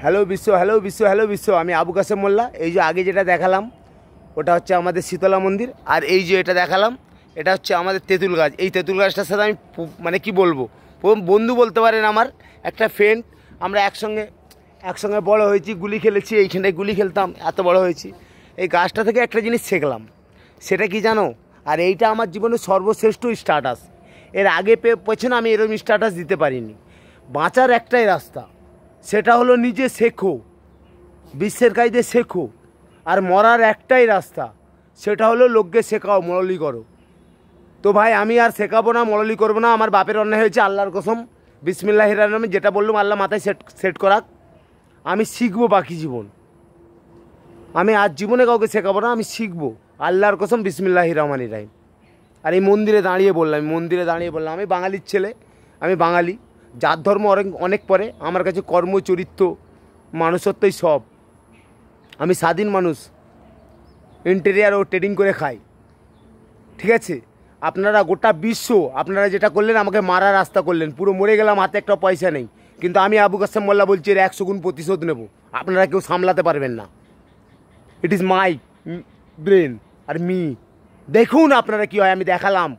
Hello বিশ্ব, hello বিশ্ব, hello বিশ্ব। আমি আবু কাসেম মোল্লা। এই যে আগে যেটা দেখালাম ওটা হচ্ছে আমাদের শীতলা মন্দির, আর এই যে এটা দেখালাম এটা হচ্ছে আমাদের তেঁতুল গাছ। এই তেঁতুল গাছটার সাথে আমি মানে কি বলবো, বন্ধু বলতে পারেন, আমার একটা ফ্রেন্ড। আমরা একসঙ্গে বড় হয়েছি, গুলি খেলেছি, এইখানটায় গুলি খেলতাম, এত বড় হয়েছি। এই গাছটা থেকে একটা জিনিস শিখলাম, সেটা কি জানো? আর এইটা আমার জীবনের সর্বশ্রেষ্ঠ স্ট্যাটাস। এর আগে পেছনে আমি এরকম স্ট্যাটাস দিতে পারিনি। বাঁচার একটাই রাস্তা, সেটা হলো নিজে শেখো, বিশ্বের কাজে শেখো। আর মরার একটাই রাস্তা, সেটা হলো লোককে শেখাও, মরলি করো। তো ভাই আমি আর শেখাবো না, মরলি করবো না। আমার বাপের অন্যায় হয়েছে, আল্লাহর কসম, বিসমিল্লাহির রহমানির রহিম, যেটা বললাম আল্লাহ মাথায় সেট করাক। আমি শিখবো বাকি জীবন। আমি আজ জীবনে কাউকে শেখাবো না, আমি শিখবো, আল্লাহর কসম, বিসমিল্লাহির রহমানির রহিম। আর এই মন্দিরে দাঁড়িয়ে বললাম, আমি বাঙালির ছেলে, আমি বাঙালি। জাত ধর্ম অনেক পরে, আমার কাছে কর্ম, চরিত্র, মানুষত্বই সব। আমি স্বাধীন মানুষ, ইন্টেরিয়ার ও ট্রেডিং করে খাই, ঠিক আছে? আপনারা গোটা বিশ্ব, আপনারা যেটা করলেন, আমাকে মারার রাস্তা করলেন, পুরো মরে গেলাম, হাতে একটা পয়সা নেই। কিন্তু আমি আবু কাসেম মোল্লা বলছি, এর 100 গুণ প্রতিশোধ নেব। আপনারা কেউ সামলাতে পারবেন না। ইট ইজ মাই ব্রেন আর মি। দেখুন আপনারা কী হয়, আমি দেখালাম।